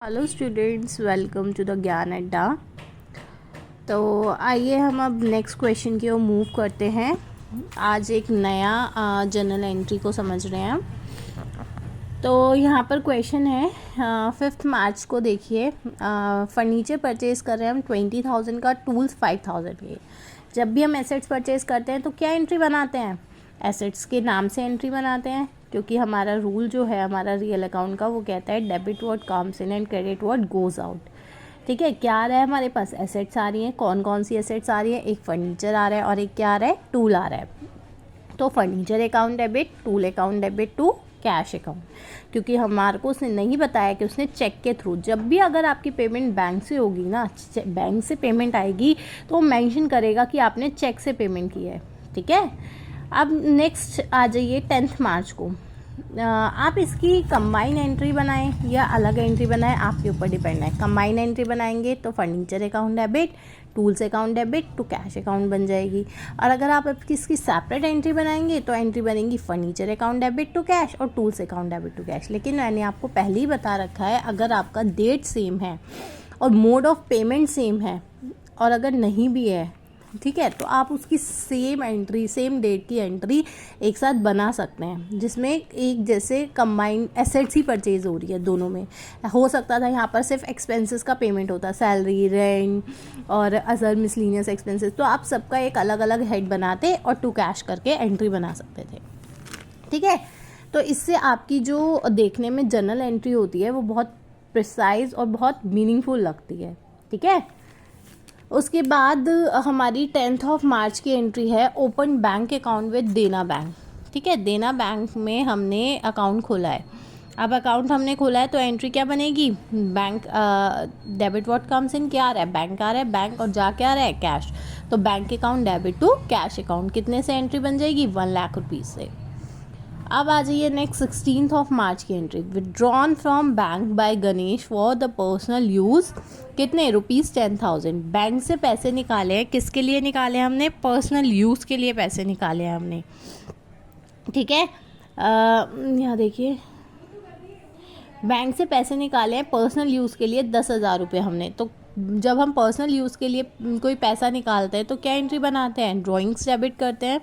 Hello students, welcome to the Gyan Adda. तो आइए हम अब नेक्स्ट क्वेश्चन की ओर मूव करते हैं। आज एक नया जर्नल एंट्री को समझ रहे हैं हम। तो यहाँ पर क्वेश्चन है 5 मार्च को। देखिए, फर्नीचर परचेज़ कर रहे हैं हम 20,000 का, टूल्स 5,000 के। जब भी हम एसेट्स परचेज़ करते हैं तो क्या एंट्री बनाते हैं? एसेट्स के नाम से एंट्री बनाते हैं, क्योंकि हमारा रूल जो है हमारा रियल अकाउंट का वो कहता है debit what comes in and credit what goes out. ठीक है, क्या आ रहा है हमारे पास? एसेट्स आ रही हैं। कौन कौन सी एसेट्स आ रही है? एक फर्नीचर आ रहा है और एक क्या आ रहा है? टूल आ रहा है। तो furniture account debit, tool account debit to cash account. क्योंकि हमारे को उसने नहीं बताया कि उसने चेक के थ्रू, जब भी अगर आपकी पेमेंट बैंक से होगी ना, बैंक से पेमेंट आएगी तो वो मेंशन करेगा कि आपने चेक से पेमेंट की है। ठीक है, अब नेक्स्ट आ जाइए 10 मार्च को। आप इसकी कंबाइन एंट्री बनाएं या अलग एंट्री बनाएं, आपके ऊपर डिपेंड है। कंबाइन एंट्री बनाएंगे तो furniture account debit, tools account debit to cash account बन जाएगी। और अगर आप इसकी सेपरेट एंट्री बनाएंगे तो एंट्री बनेगी furniture account debit to cash और tools account debit to cash. लेकिन मैंने आपको पहले ही बता रखा है, अगर आपका डेट सेम है और मोड ऑफ पेमेंट सेम है, और अगर नहीं भी है, ठीक है, तो आप उसकी सेम एंट्री, सेम डेट की एंट्री एक साथ बना सकते हैं, जिसमें एक जैसे कंबाइंड एसेट्स ही परचेज हो रही है। दोनों में हो सकता था यहाँ पर सिर्फ एक्सपेंसेस का पेमेंट होता, सैलरी, रेंट और अदर मिसलिनियस एक्सपेंसेस, तो आप सबका एक अलग अलग हेड बनाते और टू कैश करके एंट्री बना सकते थे। ठीक है, तो इससे आपकी जो देखने में जर्नल एंट्री होती है वो बहुत प्रिसाइज और बहुत मीनिंगफुल लगती है। ठीक है, उसके बाद हमारी 10 मार्च की एंट्री है ओपन बैंक अकाउंट विद देना बैंक। ठीक है, देना बैंक में हमने अकाउंट खोला है। अब अकाउंट हमने खोला है तो एंट्री क्या बनेगी? Bank debit what comes in, क्या आ रहा है? बैंक आ रहा है, बैंक, और जा क्या आ रहा है? कैश। तो bank account debit to cash account कितने से एंट्री बन जाएगी? 1 लाख रुपीज़ से। अब आ जाइए नेक्स्ट 16 मार्च की entry. Withdrawn from bank by Ganesh for the personal use, कितने? ₹10,000। बैंक से पैसे निकाले हैं, किसके लिए निकाले हैं हमने? पर्सनल यूज़ के लिए पैसे निकाले हैं हमने। ठीक है, यहाँ देखिए, बैंक से पैसे निकाले हैं पर्सनल यूज़ के लिए 10,000 रुपये हमने। तो जब हम पर्सनल यूज़ के लिए कोई पैसा निकालते हैं तो क्या एंट्री बनाते हैं? ड्राइंग्स डेबिट करते हैं।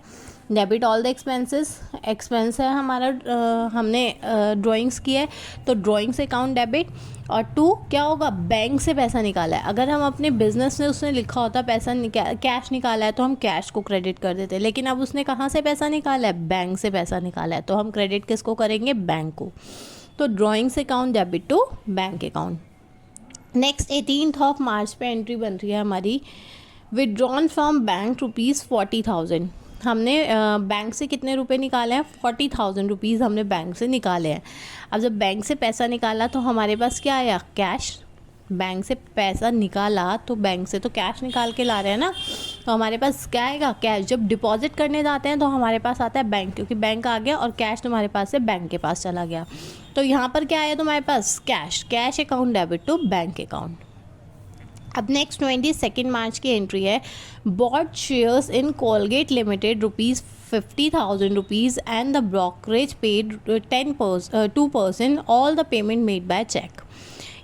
Debit all the expenses, expense है हमारा, हमने ड्राइंग्स की है तो ड्राइंग्स अकाउंट डेबिट। और टू क्या होगा? बैंक से पैसा निकाला है। अगर हम अपने बिजनेस में उसने लिखा होता पैसा कैश निकाला है तो हम कैश को क्रेडिट कर देते, लेकिन अब उसने कहाँ से पैसा निकाला है? बैंक से पैसा निकाला है, तो हम क्रेडिट किसको करेंगे? बैंक को। तो drawings account debit to bank account. Next 18 March पे एंट्री बन रही है हमारी, विड्रॉन फ्रॉम बैंक ₹40,000। हमने बैंक से कितने रुपए निकाले हैं? 40,000 रुपीज़ हमने बैंक से निकाले हैं। अब जब बैंक से पैसा निकाला तो हमारे पास क्या आया? कैश। बैंक से पैसा निकाला तो बैंक से तो कैश निकाल के ला रहे हैं ना, तो हमारे पास क्या आएगा? कैश। जब डिपॉजिट करने जाते हैं तो हमारे पास आता है बैंक, क्योंकि बैंक आ गया और कैश तुम्हारे पास से बैंक के पास चला गया। तो यहाँ पर क्या आया तुम्हारे पास? Cash. Cash account debit to bank account. अब नेक्स्ट 22 मार्च की एंट्री है, bought shares in Colgate limited ₹50,000 rupees and the brokerage paid 2% all the payment made by cheque.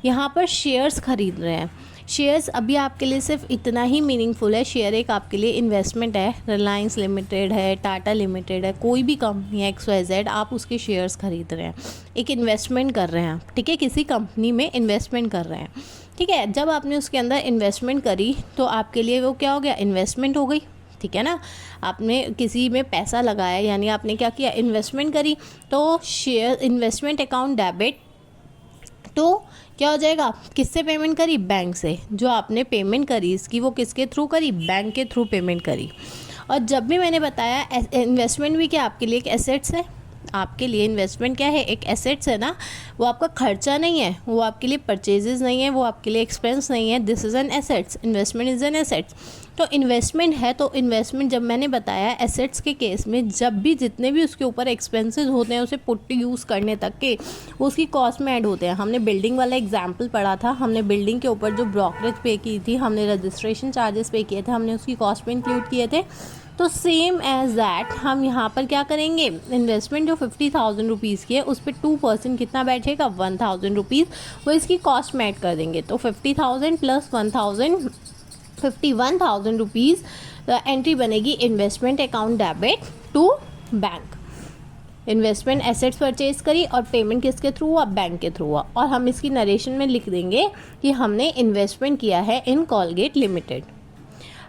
यहाँ पर शेयर्स खरीद रहे हैं। शेयर्स अभी आपके लिए सिर्फ इतना ही मीनिंगफुल है, शेयर एक आपके लिए इन्वेस्टमेंट है। रिलायंस लिमिटेड है, टाटा लिमिटेड है, कोई भी कंपनी है XYZ, आप उसके शेयर्स खरीद रहे हैं, एक इन्वेस्टमेंट कर रहे हैं। ठीक है, किसी कंपनी में इन्वेस्टमेंट कर रहे हैं। ठीक है, जब आपने उसके अंदर इन्वेस्टमेंट करी तो आपके लिए वो क्या हो गया? इन्वेस्टमेंट हो गई। ठीक है ना, आपने किसी में पैसा लगाया, यानी आपने क्या किया? इन्वेस्टमेंट करी। तो शेयर इन्वेस्टमेंट अकाउंट डेबिट तो क्या हो जाएगा? किससे पेमेंट करी? बैंक से। जो आपने पेमेंट करी इसकी, वो किसके थ्रू करी? बैंक के थ्रू पेमेंट करी। और जब भी मैंने बताया इन्वेस्टमेंट भी क्या आपके लिए एक एसेट्स है, आपके लिए इन्वेस्टमेंट क्या है? एक एसेट्स है ना, वो आपका खर्चा नहीं है, वो आपके लिए परचेजेस नहीं है, वो आपके लिए एक्सपेंस नहीं है। This is an assets, investment is an assets. तो इन्वेस्टमेंट है, तो इन्वेस्टमेंट जब मैंने बताया एसेट्स के केस में, जब भी जितने भी उसके ऊपर एक्सपेंसेस होते हैं उसे पुट टू यूज़ करने तक के वो उसकी कॉस्ट में ऐड होते हैं। हमने बिल्डिंग वाला एग्जाम्पल पढ़ा था, हमने बिल्डिंग के ऊपर जो ब्रोकरेज पे की थी, हमने रजिस्ट्रेशन चार्जेस पे किए थे, हमने उसकी कॉस्ट में इंक्लूड किए थे। तो सेम एज दैट हम यहाँ पर क्या करेंगे, इन्वेस्टमेंट जो 50,000 रुपीज़ की है उस पर 2% कितना बैठेगा, 1,000 रुपीज़, वो इसकी कॉस्ट में ऐड कर देंगे। तो 50,000 प्लस 1,000, 51,000 रुपीज़ एंट्री बनेगी investment account debit to bank. Investment assets purchase करी और पेमेंट किसके थ्रू हुआ, बैंक के थ्रू हुआ। और हम इसकी नरेशन में लिख देंगे कि हमने इन्वेस्टमेंट किया है इन कोलगेट लिमिटेड।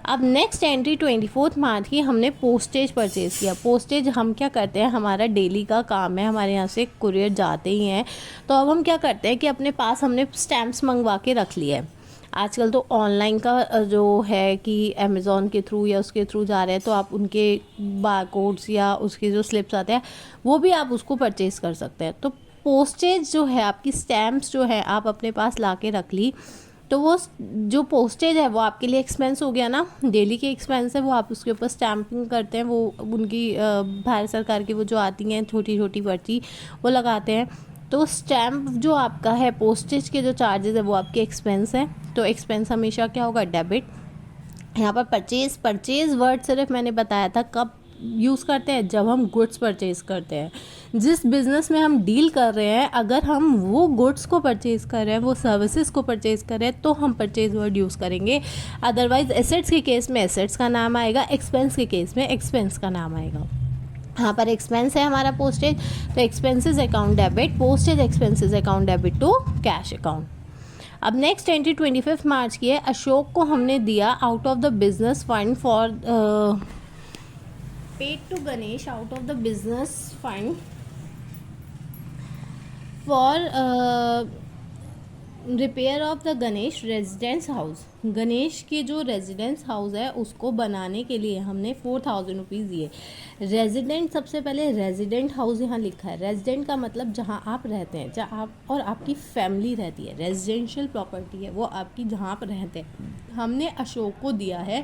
अब नेक्स्ट एंट्री 24 मार्च की, हमने पोस्टेज परचेज़ किया। पोस्टेज हम क्या करते हैं, हमारा डेली का काम है, हमारे यहाँ से कुरियर जाते ही हैं, तो अब हम क्या करते हैं कि अपने पास हमने स्टैम्प्स मंगवा के रख लिया है। आजकल तो ऑनलाइन का जो है कि अमेज़ॉन के थ्रू या उसके थ्रू जा रहे हैं, तो आप उनके बारकोड्स या उसके जो स्लिप्स आते हैं वो भी आप उसको परचेज़ कर सकते हैं। तो पोस्टेज जो है, आपकी स्टैम्प्स जो है आप अपने पास ला के रख ली, तो वो जो पोस्टेज है वो आपके लिए एक्सपेंस हो गया ना, डेली के एक्सपेंस है, वो आप उसके ऊपर स्टैम्पिंग करते हैं, वो उनकी भारत सरकार की वो जो आती हैं छोटी छोटी पर्ची वो लगाते हैं। तो स्टैम्प जो आपका है, पोस्टेज के जो चार्जेस है वो आपके एक्सपेंस है, तो एक्सपेंस हमेशा क्या होगा, डेबिट। यहाँ पर परचेज वर्ड सिर्फ मैंने बताया था कब यूज़ करते हैं, जब हम गुड्स परचेज करते हैं। जिस बिज़नेस में हम डील कर रहे हैं, अगर हम वो गुड्स को परचेज़ कर रहे हैं, वो सर्विसेज को परचेज़ कर रहे हैं, तो हम परचेज वर्ड यूज़ करेंगे। अदरवाइज एसेट्स के केस में एसेट्स का नाम आएगा, एक्सपेंस के केस में एक्सपेंस का नाम आएगा। यहाँ पर एक्सपेंस है हमारा पोस्टेज, तो expenses account debit, postage expenses account debit to cash account. अब नेक्स्ट एंट्री 25 मार्च की है। अशोक को हमने दिया out of the business fund for paid to Ganesh out of the business fund for repair of the Ganesh residence house. Ganesh के जो residence house है उसको बनाने के लिए हमने 4,000 रुपीज़ दिए। रेजिडेंट, सबसे पहले रेजिडेंट हाउस यहाँ लिखा है। रेजिडेंट का मतलब जहाँ आप रहते हैं, जहाँ आप और आपकी फैमिली रहती है। रेजिडेंशियल प्रॉपर्टी है वो आपकी, जहाँ आप रहते हैं। हमने अशोक को दिया है,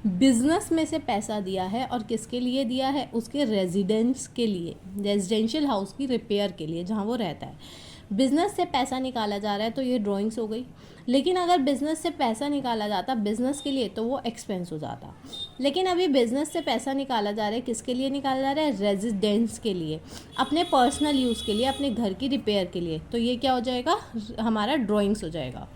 बिजनेस में से पैसा दिया है, और किसके लिए दिया है, उसके रेजिडेंस के लिए, रेजिडेंशियल हाउस की रिपेयर के लिए जहाँ वो रहता है। बिज़नेस से पैसा निकाला जा रहा है तो ये ड्राइंग्स हो गई। लेकिन अगर बिज़नेस से पैसा निकाला जाता बिज़नेस के लिए तो वो एक्सपेंस हो जाता। लेकिन अभी बिज़नेस से पैसा निकाला जा रहा है, किसके लिए निकाला जा रहा है, रेजिडेंस के लिए, अपने पर्सनल यूज़ के लिए, अपने घर की रिपेयर के लिए। तो ये क्या हो जाएगा, हमारा ड्राइंग्स हो जाएगा।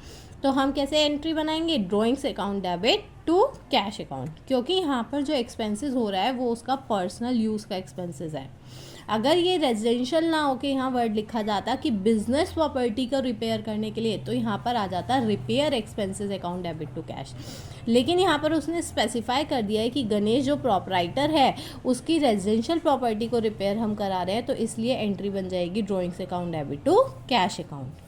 तो हम कैसे एंट्री बनाएंगे, drawings account debit to cash account, क्योंकि यहाँ पर जो एक्सपेंसेस हो रहा है वो उसका पर्सनल यूज़ का एक्सपेंसेस है। अगर ये रेजिडेंशियल ना होके यहाँ वर्ड लिखा जाता कि बिजनेस प्रॉपर्टी को रिपेयर करने के लिए, तो यहाँ पर आ जाता repair expenses account debit to cash. लेकिन यहाँ पर उसने स्पेसिफाई कर दिया है कि गणेश जो प्रॉपराइटर है उसकी रेजिडेंशियल प्रॉपर्टी को रिपेयर हम करा रहे हैं, तो इसलिए एंट्री बन जाएगी drawings account debit to cash account.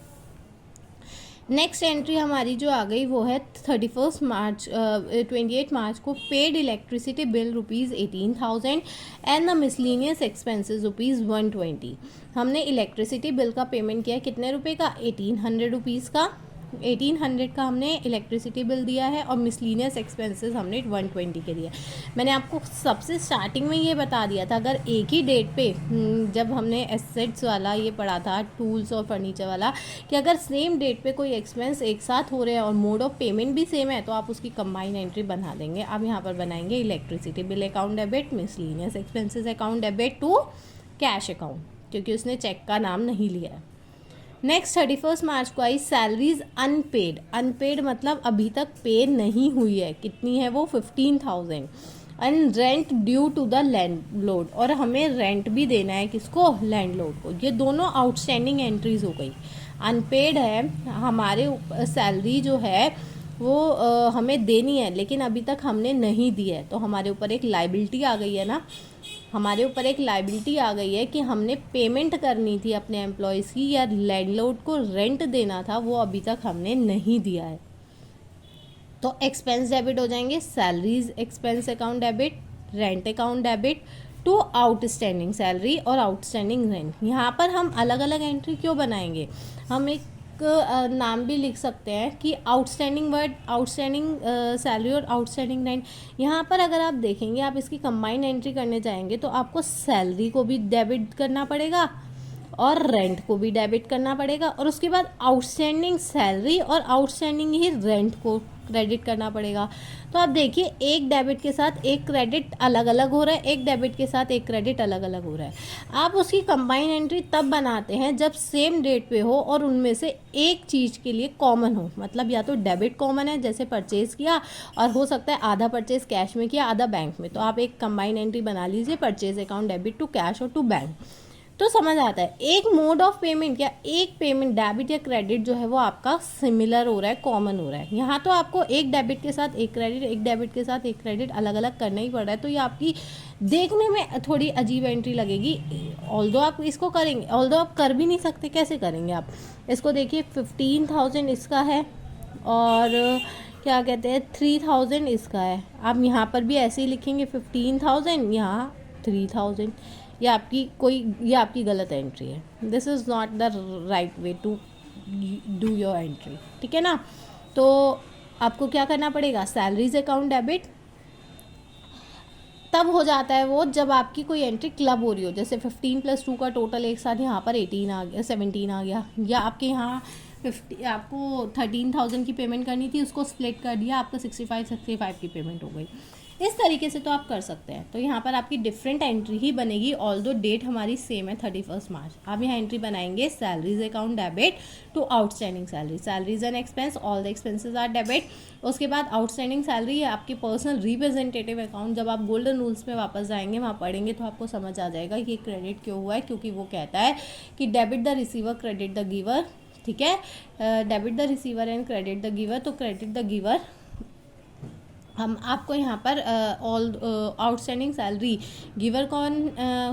Next entry हमारी जो आ गई वो है 28 मार्च को। Paid electricity bill ₹18,000 and the miscellaneous expenses ₹120। हमने इलेक्ट्रिसिटी बिल का पेमेंट किया कितने रुपए का, 1800 रुपीज़ का। 1800 का हमने इलेक्ट्रिसिटी बिल दिया है, और मिसलिनियस एक्सपेंसेस हमने 120 के दिया। मैंने आपको सबसे स्टार्टिंग में ये बता दिया था, अगर एक ही डेट पे जब हमने एसेट्स वाला ये पढ़ा था, टूल्स और फर्नीचर वाला, कि अगर सेम डेट पे कोई एक्सपेंस एक साथ हो रहे हैं और मोड ऑफ पेमेंट भी सेम है तो आप उसकी कंबाइन एंट्री बना देंगे। अब यहाँ पर बनाएंगे electricity bill account debit, miscellaneous expenses account debit to cash account, क्योंकि उसने चेक का नाम नहीं लिया है। नेक्स्ट 31 मार्च को आई सैलरीज अनपेड। अनपेड मतलब अभी तक पे नहीं हुई है, कितनी है वो, 15,000। And rent due to the landlord, और हमें रेंट भी देना है किसको, लैंडलॉर्ड को। ये दोनों आउटस्टैंडिंग एंट्रीज हो गई। अनपेड है, हमारे सैलरी जो है वो हमें देनी है, लेकिन अभी तक हमने नहीं दी है, तो हमारे ऊपर एक लाइबिलिटी आ गई है ना, हमारे ऊपर एक लाइबिलिटी आ गई है कि हमने पेमेंट करनी थी अपने एम्प्लॉयज़ की, या लैंडलॉर्ड को रेंट देना था, वो अभी तक हमने नहीं दिया है। तो एक्सपेंस डेबिट हो जाएंगे, salaries expense account debit, rent account debit to outstanding salary और आउटस्टैंडिंग रेंट। यहाँ पर हम अलग अलग एंट्री क्यों बनाएंगे, हम एक नाम भी लिख सकते हैं कि आउटस्टैंडिंग वर्ड, आउटस्टैंडिंग सैलरी और आउटस्टैंडिंग रेंट। यहाँ पर अगर आप देखेंगे, आप इसकी कंबाइंड एंट्री करने जाएंगे तो आपको सैलरी को भी डेबिट करना पड़ेगा और रेंट को भी डेबिट करना पड़ेगा, और उसके बाद आउटस्टैंडिंग सैलरी और आउटस्टैंडिंग ही रेंट को क्रेडिट करना पड़ेगा। तो आप देखिए, एक डेबिट के साथ एक क्रेडिट अलग अलग हो रहा है, एक डेबिट के साथ एक क्रेडिट अलग अलग हो रहा है। आप उसकी कंबाइन एंट्री तब बनाते हैं जब सेम डेट पे हो और उनमें से एक चीज़ के लिए कॉमन हो, मतलब या तो डेबिट कॉमन है जैसे परचेज़ किया, और हो सकता है आधा परचेज़ कैश में किया आधा बैंक में, तो आप एक कंबाइन एंट्री बना लीजिए, purchase account debit to cash और टू बैंक, तो समझ आता है। एक मोड ऑफ पेमेंट या एक पेमेंट डेबिट या क्रेडिट जो है वो आपका सिमिलर हो रहा है, कॉमन हो रहा है। यहाँ तो आपको एक डेबिट के साथ एक क्रेडिट, एक डेबिट के साथ एक क्रेडिट अलग अलग करना ही पड़ रहा है, तो ये आपकी देखने में थोड़ी अजीब एंट्री लगेगी। ऑल्दो आप इसको करेंगे, ऑल्दो आप कर भी नहीं सकते, कैसे करेंगे आप इसको? देखिए 15,000 इसका है और क्या कहते हैं 3,000 इसका है। आप यहाँ पर भी ऐसे ही लिखेंगे 15,000, यहाँ 3,000। ये आपकी गलत एंट्री है। This is not the right way to do your entry, ठीक है ना। तो आपको क्या करना पड़ेगा, सैलरीज अकाउंट डेबिट तब हो जाता है वो जब आपकी कोई एंट्री क्लब हो रही हो, जैसे 15 + 2 का टोटल एक साथ यहाँ पर 18 आ गया, 17 आ गया, या आपके यहाँ 50 आपको 13,000 की पेमेंट करनी थी, उसको स्प्लिट कर दिया, आपका 65 की पेमेंट हो गई। इस तरीके से तो आप कर सकते हैं। तो यहाँ पर आपकी डिफरेंट एंट्री ही बनेगी, ऑल्दो डेट हमारी सेम है 31 मार्च। आप यहाँ एंट्री बनाएंगे salaries account debit to outstanding salary, salaries and expense, all the expenses are debit. उसके बाद आउटस्टैंडिंग सैलरी है आपकी पर्सनल रिप्रेजेंटेटिव अकाउंट। जब आप गोल्डन रूल्स में वापस जाएंगे, वहाँ पढ़ेंगे तो आपको समझ आ जाएगा कि क्रेडिट क्यों हुआ है, क्योंकि वो कहता है कि debit the receiver credit the giver, ठीक है, debit the receiver and credit the giver. तो क्रेडिट द गिवर हम आपको यहाँ पर ऑल आउटस्टैंडिंग सैलरी, गिवर कौन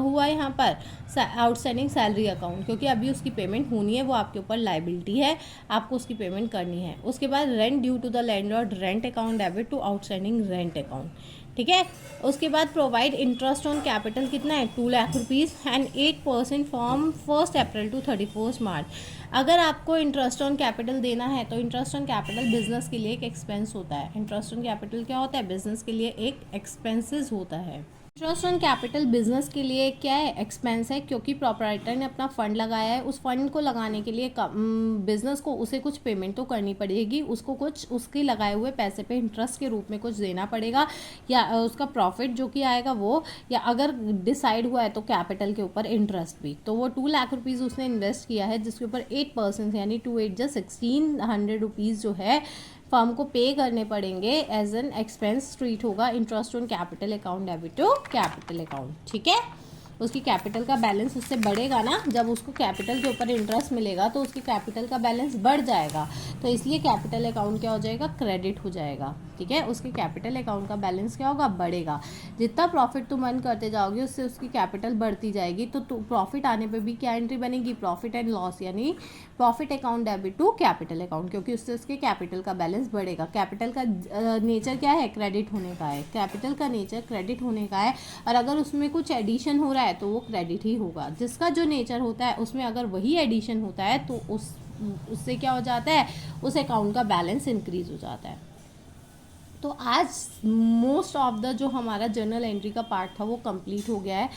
हुआ है यहाँ पर, आउटस्टैंडिंग सैलरी अकाउंट, क्योंकि अभी उसकी पेमेंट होनी है, वो आपके ऊपर लाइबिलिटी है, आपको उसकी पेमेंट करनी है। उसके बाद rent due to the landlord, rent account debit to outstanding rent account, ठीक है। उसके बाद प्रोवाइड इंटरेस्ट ऑन कैपिटल कितना है 2 lakh rupees and 8% from 1 April to 31 March. अगर आपको इंटरेस्ट ऑन कैपिटल देना है तो इंटरेस्ट ऑन कैपिटल बिजनेस के लिए एक एक्सपेंस होता है। इंटरेस्ट ऑन कैपिटल क्या होता है, बिजनेस के लिए एक एक्सपेंसेस होता है। इंटरेस्ट ऑन कैपिटल बिजनेस के लिए क्या है, एक्सपेंस है, क्योंकि प्रॉपराइटर ने अपना फंड लगाया है, उस फंड को लगाने के लिए बिजनेस को उसे कुछ पेमेंट तो करनी पड़ेगी, उसको कुछ उसके लगाए हुए पैसे पे इंटरेस्ट के रूप में कुछ देना पड़ेगा, या उसका प्रॉफिट जो कि आएगा वो, या अगर डिसाइड हुआ है तो कैपिटल के ऊपर इंटरेस्ट भी। तो वो 2 लाख रुपीज़ उसने इन्वेस्ट किया है, जिसके ऊपर 8% यानी 2 8 जा 1600 रुपीज़ जो है फर्म को पे करने पड़ेंगे, एज एन एक्सपेंस ट्रीट होगा interest on capital account debit to capital account, ठीक है। उसकी कैपिटल का बैलेंस उससे बढ़ेगा ना, जब उसको कैपिटल के ऊपर इंटरेस्ट मिलेगा तो उसकी कैपिटल का बैलेंस बढ़ जाएगा, तो इसलिए कैपिटल अकाउंट क्या हो जाएगा, क्रेडिट हो जाएगा, ठीक है। उसके कैपिटल अकाउंट का बैलेंस क्या होगा, बढ़ेगा। जितना प्रॉफिट तुम अर्न करते जाओगे उससे उसकी कैपिटल बढ़ती जाएगी, तो प्रॉफिट आने पे भी क्या एंट्री बनेगी, प्रॉफिट एंड लॉस, यानी profit account debit to capital account, क्योंकि उससे उसके कैपिटल का बैलेंस बढ़ेगा। कैपिटल का नेचर क्या है, क्रेडिट होने का है, कैपिटल का नेचर क्रेडिट होने का है, और अगर उसमें कुछ एडिशन हो रहा है तो वो क्रेडिट ही होगा। जिसका जो नेचर होता है उसमें अगर वही एडिशन होता है तो उससे क्या हो जाता है, उस अकाउंट का बैलेंस इंक्रीज हो जाता है। तो आज मोस्ट ऑफ द जो हमारा जर्नल एंट्री का पार्ट था वो कंप्लीट हो गया है।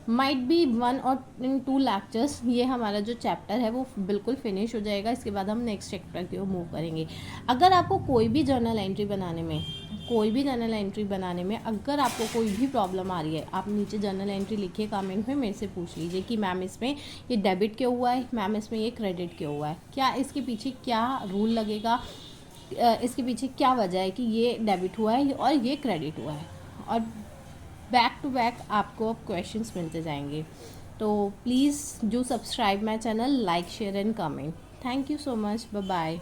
माइट बी 1 और 2 लेक्चर्स, ये हमारा जो चैप्टर है वो बिल्कुल फिनिश हो जाएगा। इसके बाद हम नेक्स्ट चैप्टर की ओर मूव करेंगे। अगर आपको कोई भी जर्नल एंट्री बनाने में अगर आपको कोई भी प्रॉब्लम आ रही है, आप नीचे जर्नल एंट्री लिखिए कमेंट में, मेरे से पूछ लीजिए कि मैम इसमें ये डेबिट क्यों हुआ है, मैम इसमें ये क्रेडिट क्यों हुआ है, क्या इसके पीछे क्या रूल लगेगा, इसके पीछे क्या वजह है कि ये डेबिट हुआ है और ये क्रेडिट हुआ है, और बैक टू बैक आपको अब क्वेश्चंस मिलते जाएंगे। तो please do subscribe my channel, like share and comment. Thank you so much, bye bye.